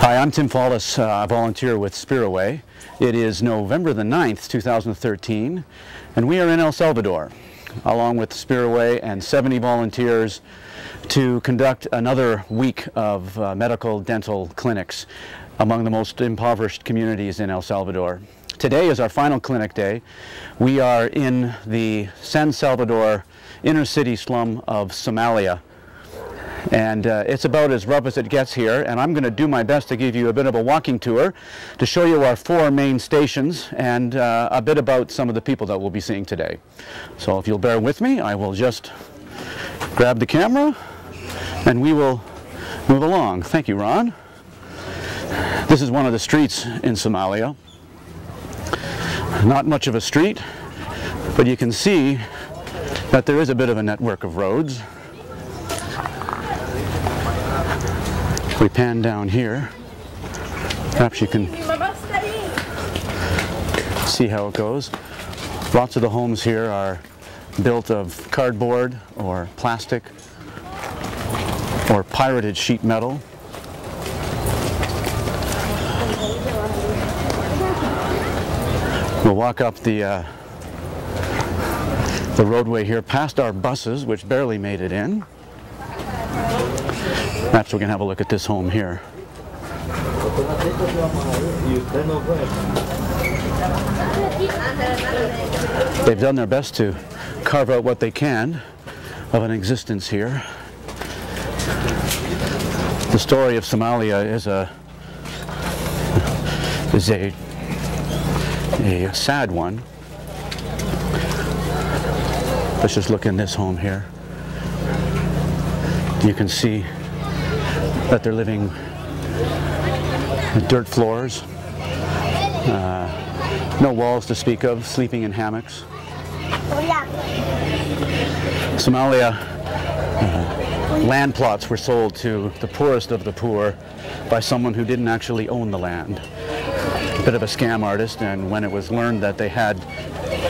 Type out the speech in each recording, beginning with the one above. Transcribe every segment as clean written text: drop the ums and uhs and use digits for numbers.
Hi, I'm Tim Follis, volunteer with Speroway. It is November the 9th, 2013, and we are in El Salvador, along with Speroway and 70 volunteers to conduct another week of medical dental clinics among the most impoverished communities in El Salvador. Today is our final clinic day. We are in the San Salvador inner city slum of Somalia. And it's about as rough as it gets here, and I'm going to do my best to give you a bit of a walking tour to show you our 4 main stations and a bit about some of the people that we'll be seeing today. So if you'll bear with me, I will just grab the camera and we will move along. Thank you, Ron. This is one of the streets in Somalia. Not much of a street, but you can see that there is a bit of a network of roads. If we pan down here, perhaps you can see how it goes. Lots of the homes here are built of cardboard or plastic or pirated sheet metal. We'll walk up the roadway here past our buses, which barely made it in. Perhaps we can have a look at this home here. They've done their best to carve out what they can of an existence here. The story of Somalia is a sad one. Let's just look in this home here. You can see that they're living with dirt floors, no walls to speak of, sleeping in hammocks. Somalia, land plots were sold to the poorest of the poor by someone who didn't actually own the land. A bit of a scam artist, and when it was learned that they had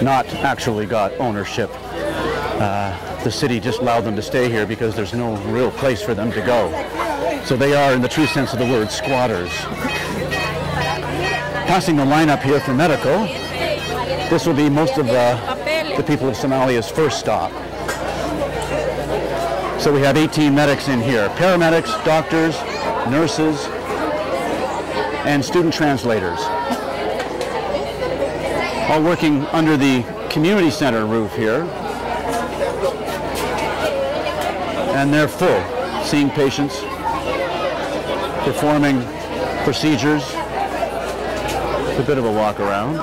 not actually got ownership, the city just allowed them to stay here because there's no real place for them to go. So they are, in the true sense of the word, squatters. Passing the lineup here for medical, this will be most of the people of Somalia's first stop. So we have 18 medics in here, paramedics, doctors, nurses, and student translators, all working under the community center roof here. And they're full, seeing patients, performing procedures. It's a bit of a walk around.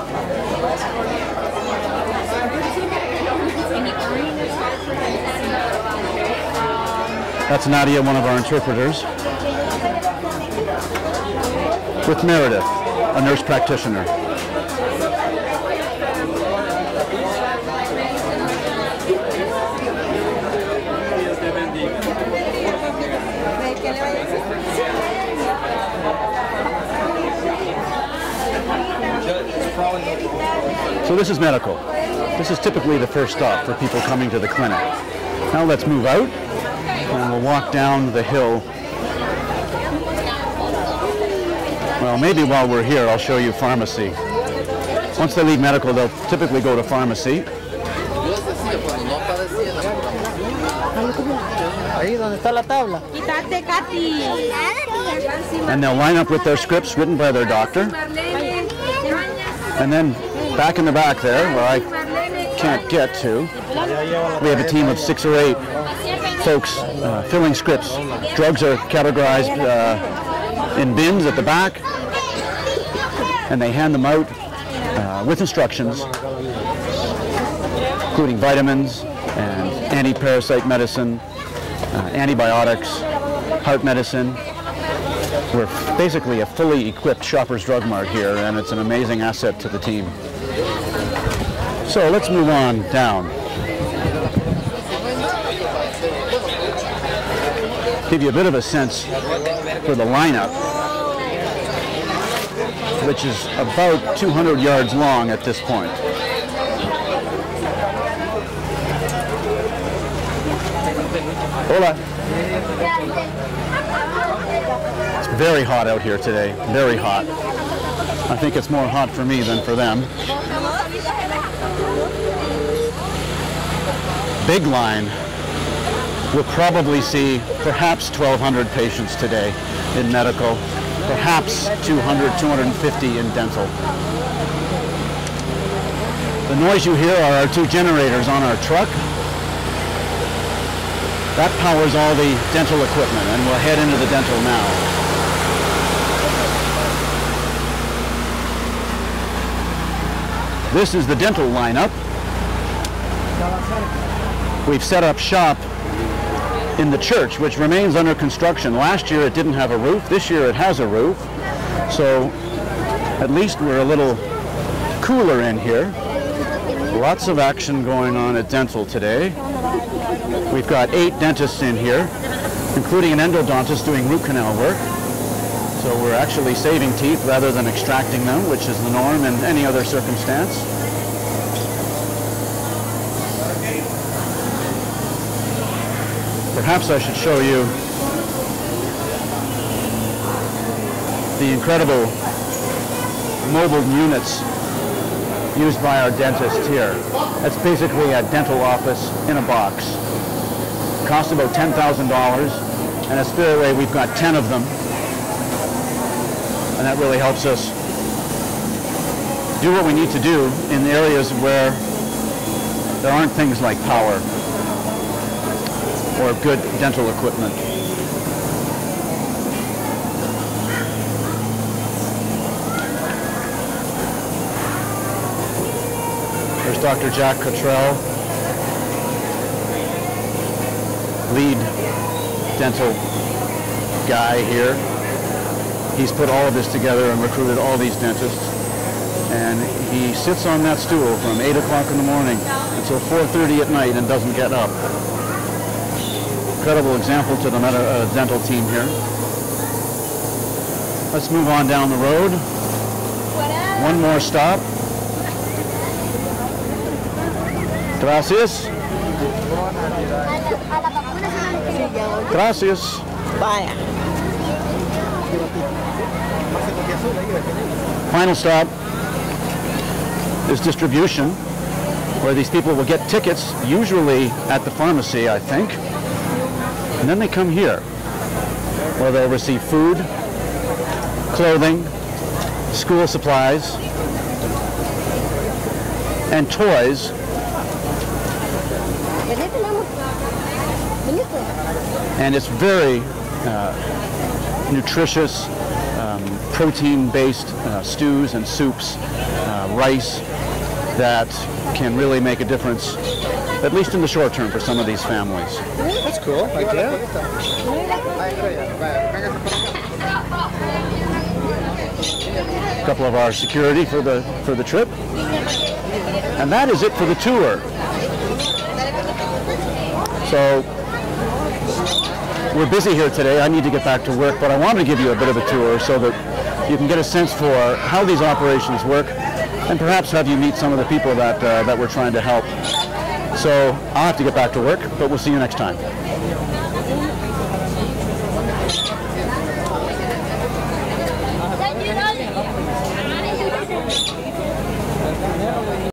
That's Nadia, one of our interpreters, with Meredith, a nurse practitioner. So this is medical. This is typically the first stop for people coming to the clinic. Now let's move out and we'll walk down the hill. Well, maybe while we're here I'll show you pharmacy. Once they leave medical, they'll typically go to pharmacy. And they'll line up with their scripts written by their doctor. And then back in the back there, where I can't get to, we have a team of 6 or 8 folks filling scripts. Drugs are categorized in bins at the back, and they hand them out with instructions, including vitamins and anti-parasite medicine, antibiotics, heart medicine. We're basically a fully equipped Shoppers Drug Mart here, and it's an amazing asset to the team. So let's move on down. Give you a bit of a sense for the lineup, which is about 200 yards long at this point. Hola. Very hot out here today, very hot. I think it's more hot for me than for them. Big line. We'll probably see perhaps 1,200 patients today in medical, perhaps 200, 250 in dental. The noise you hear are our 2 generators on our truck. That powers all the dental equipment, and we'll head into the dental now. This is the dental lineup. We've set up shop in the church, which remains under construction. Last year it didn't have a roof. This year it has a roof. So at least we're a little cooler in here. Lots of action going on at dental today. We've got 8 dentists in here, including an endodontist doing root canal work. So we're actually saving teeth rather than extracting them, which is the norm in any other circumstance. Perhaps I should show you the incredible mobile units used by our dentist here. That's basically a dental office in a box. It costs about $10,000, and at Speroway we've got 10 of them, and that really helps us do what we need to do in areas where there aren't things like power or good dental equipment. There's Dr. Jack Cottrell, lead dental guy here. He's put all of this together and recruited all these dentists. And he sits on that stool from 8 o'clock in the morning until 4:30 at night and doesn't get up. Incredible example to the dental team here. Let's move on down the road. One more stop. Gracias. Gracias. Vaya. Final stop is distribution, where these people will get tickets, usually at the pharmacy, I think. And then they come here, where they'll receive food, clothing, school supplies, and toys. And it's very nutritious, protein-based stews and soups, rice, that can really make a difference, at least in the short term, for some of these families. That's cool. Idea. A couple of our security for the trip, and that is it for the tour. So we're busy here today. I need to get back to work, but I wanted to give you a bit of a tour so that you can get a sense for how these operations work, and perhaps have you meet some of the people that we're trying to help. So I'll have to get back to work, but we'll see you next time.